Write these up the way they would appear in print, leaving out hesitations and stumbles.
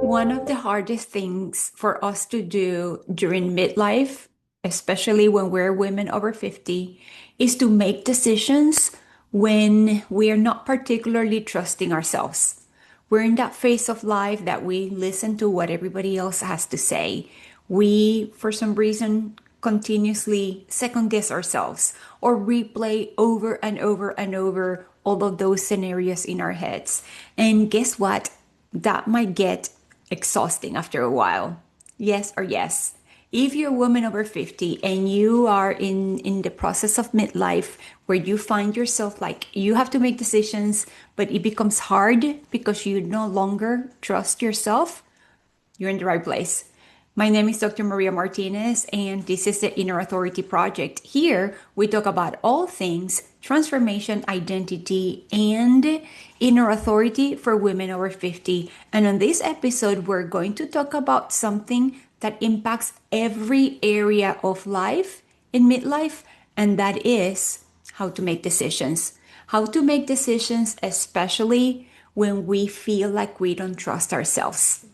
One of the hardest things for us to do during midlife, especially when we're women over 50, is to make decisions when we are not particularly trusting ourselves. We're in that phase of life that we listen to what everybody else has to say. We, for some reason, continuously second guess ourselves or replay over and over and over all of those scenarios in our heads. And guess what? That might get exhausting after a while. Yes or yes. If you're a woman over 50 and you are in the process of midlife where you find yourself like you have to make decisions, but it becomes hard because you no longer trust yourself, you're in the right place. My name is Dr. Maria Martinez, and this is the Inner Authority Project. Here, we talk about all things transformation, identity, and inner authority for women over 50. And on this episode, we're going to talk about something that impacts every area of life in midlife, and that is how to make decisions. How to make decisions, especially when we feel like we don't trust ourselves,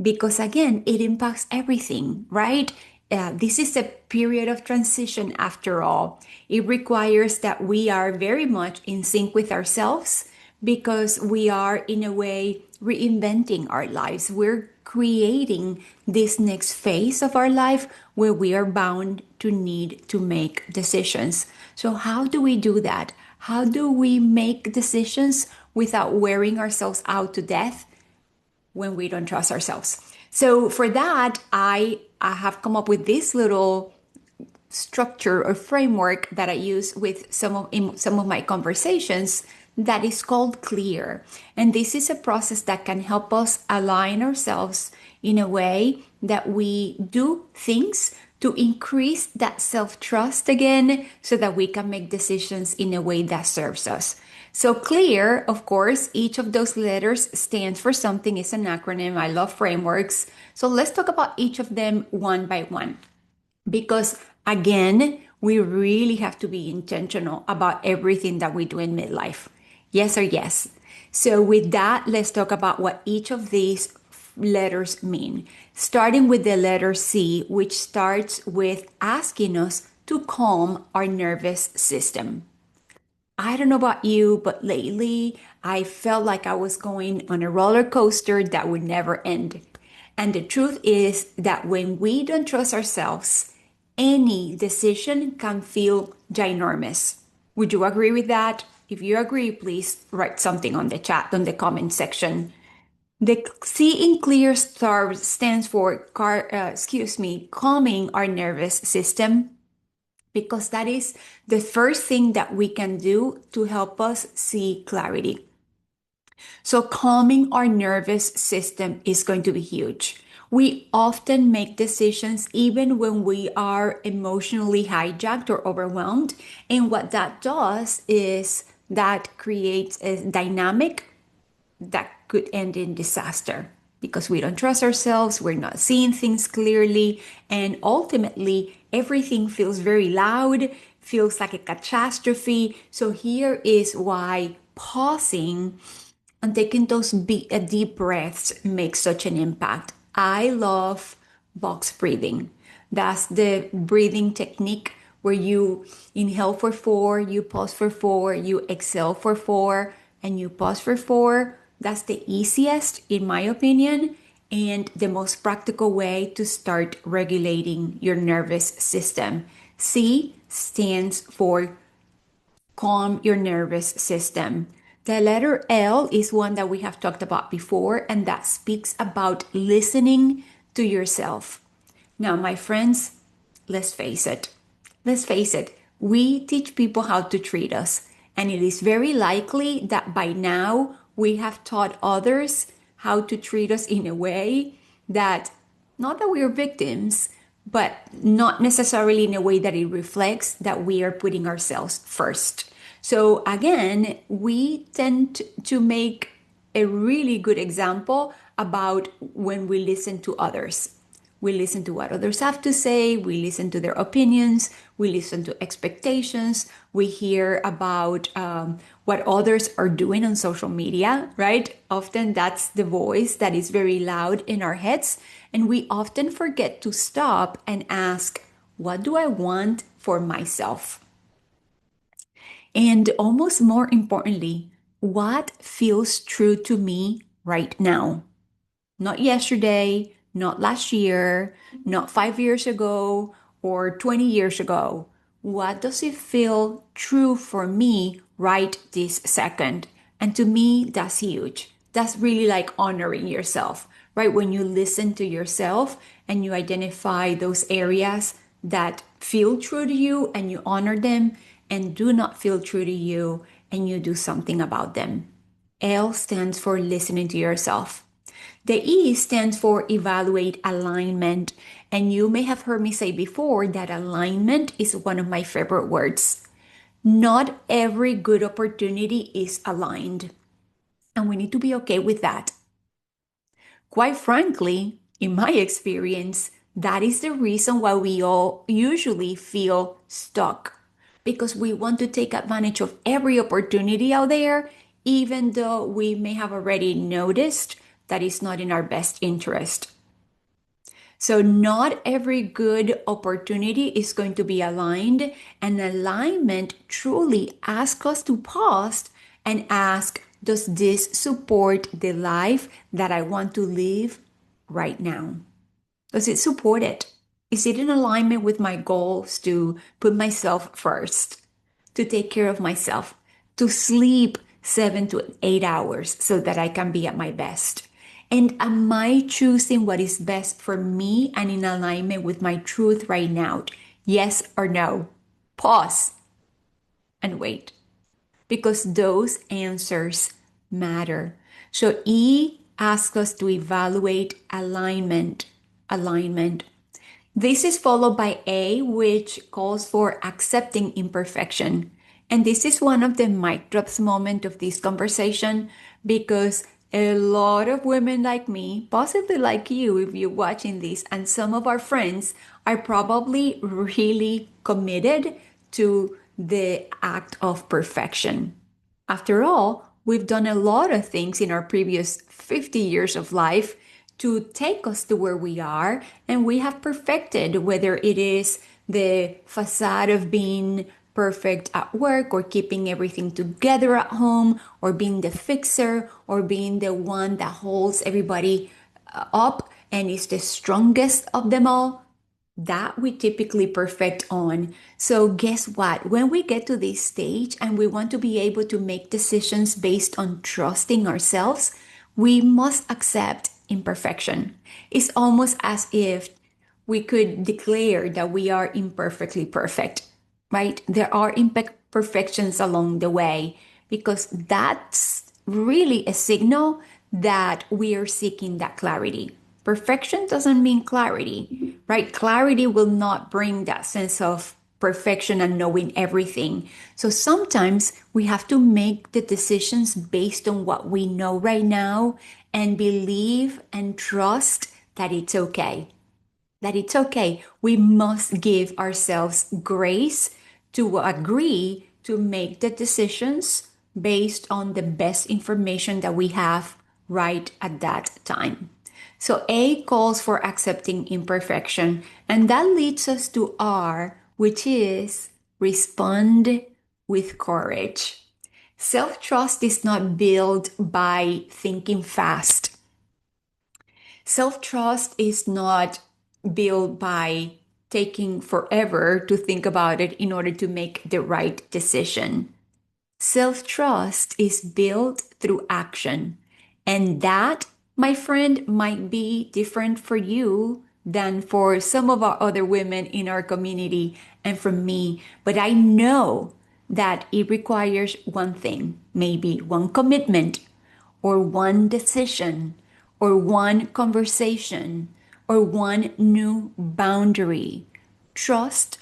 because again, it impacts everything, right? This is a period of transition after all. It requires that we are very much in sync with ourselves because we are, in a way, reinventing our lives. We're creating this next phase of our life where we are bound to need to make decisions. So, how do we do that? How do we make decisions without wearing ourselves out to death when we don't trust ourselves? So for that, I have come up with this little structure or framework that I use with in some of my conversations that is called clear. And this is a process that can help us align ourselves in a way that we do things to increase that self-trust again so that we can make decisions in a way that serves us. So clear, of course, each of those letters stands for something. It's an acronym. I love frameworks. So let's talk about each of them one by one. Because again, we really have to be intentional about everything that we do in midlife. Yes or yes. So with that, let's talk about what each of these letters mean. Starting with the letter C, which starts with asking us to calm our nervous system. I don't know about you, but lately I felt like I was going on a roller coaster that would never end. And the truth is that when we don't trust ourselves, any decision can feel ginormous. Would you agree with that? If you agree, please write something on the chat, on the comment section. The C in clear star stands for, calming our nervous system, because that is the first thing that we can do to help us see clarity. So calming our nervous system is going to be huge. We often make decisions even when we are emotionally hijacked or overwhelmed. And what that does is that creates a dynamic that could end in disaster because we don't trust ourselves, we're not seeing things clearly, and ultimately everything feels very loud, feels like a catastrophe. So here is why pausing and taking those deep breaths makes such an impact. I love box breathing. That's the breathing technique where you inhale for 4, you pause for 4, you exhale for 4, and you pause for 4. That's the easiest, in my opinion, and the most practical way to start regulating your nervous system. C stands for calm your nervous system. The letter L is one that we have talked about before, and that speaks about listening to yourself. Now, my friends, let's face it. Let's face it. We teach people how to treat us, and it is very likely that by now we have taught others how to treat us in a way that, not that we are victims, but not necessarily in a way that it reflects that we are putting ourselves first. So again, we tend to make a really good example about when we listen to others. We listen to what others have to say. We listen to their opinions. We listen to expectations. We hear about what others are doing on social media, right? Often that's the voice that is very loud in our heads. And we often forget to stop and ask, what do I want for myself? And almost more importantly, what feels true to me right now? Not yesterday, not last year, not 5 years ago, or 20 years ago. What does it feel true for me right this second? And to me, that's huge. That's really like honoring yourself, right? When you listen to yourself and you identify those areas that feel true to you and you honor them and do not feel true to you and you do something about them. L stands for listening to yourself. The E stands for evaluate alignment. And you may have heard me say before that alignment is one of my favorite words. Not every good opportunity is aligned. And we need to be okay with that. Quite frankly, in my experience, that is the reason why we all usually feel stuck. Because we want to take advantage of every opportunity out there, even though we may have already noticed that it's not in our best interest. So, not every good opportunity is going to be aligned, and alignment truly asks us to pause and ask, does this support the life that I want to live right now? Does it support it? Is it in alignment with my goals to put myself first, to take care of myself, to sleep 7 to 8 hours so that I can be at my best? And am I choosing what is best for me and in alignment with my truth right now? Yes or no? Pause and wait, because those answers matter. So E asks us to evaluate alignment. Alignment. This is followed by A, which calls for accepting imperfection. And this is one of the mic drops moment of this conversation because a lot of women like me, possibly like you if you're watching this, and some of our friends are probably really committed to the act of perfection. After all, we've done a lot of things in our previous 50 years of life to take us to where we are, and we have perfected, whether it is the facade of being perfect at work or keeping everything together at home or being the fixer or being the one that holds everybody up and is the strongest of them all. That we typically perfect on. So guess what? When we get to this stage and we want to be able to make decisions based on trusting ourselves, we must accept imperfection. It's almost as if we could declare that we are imperfectly perfect, right? There are imperfections along the way because that's really a signal that we are seeking that clarity. Perfection doesn't mean clarity, right? Clarity will not bring that sense of perfection and knowing everything. So sometimes we have to make the decisions based on what we know right now and believe and trust that it's okay. That it's okay. We must give ourselves grace to agree to make the decisions based on the best information that we have right at that time. So A calls for accepting imperfection, and that leads us to R, which is respond with courage. Self-trust is not built by thinking fast. Self-trust is not built by taking forever to think about it in order to make the right decision. Self-trust is built through action. And that, my friend, might be different for you than for some of our other women in our community and from me. But I know that it requires one thing, maybe one commitment or one decision or one conversation or one new boundary. Trust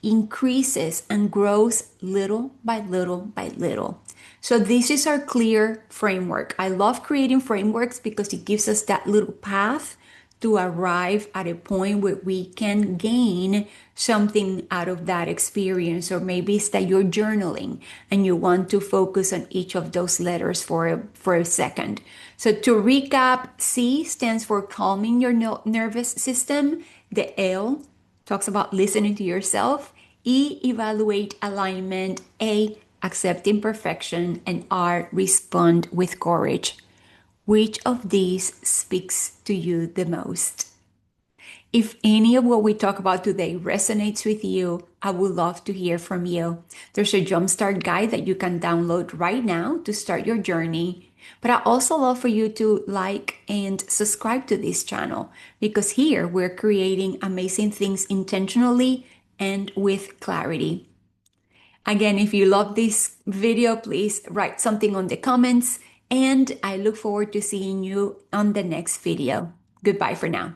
increases and grows little by little by little. So this is our clear framework. I love creating frameworks because it gives us that little path to arrive at a point where we can gain something out of that experience. Or maybe it's that you're journaling and you want to focus on each of those letters for a second. So to recap, C stands for calming your nervous system. The L talks about listening to yourself. E, evaluate alignment. A, accept imperfection. And R, respond with courage. Which of these speaks to you the most? If any of what we talk about today resonates with you, I would love to hear from you. There's a jumpstart guide that you can download right now to start your journey. But I also love for you to like and subscribe to this channel because here we're creating amazing things intentionally and with clarity. Again, if you love this video, please write something on the comments, and I look forward to seeing you on the next video. Goodbye for now.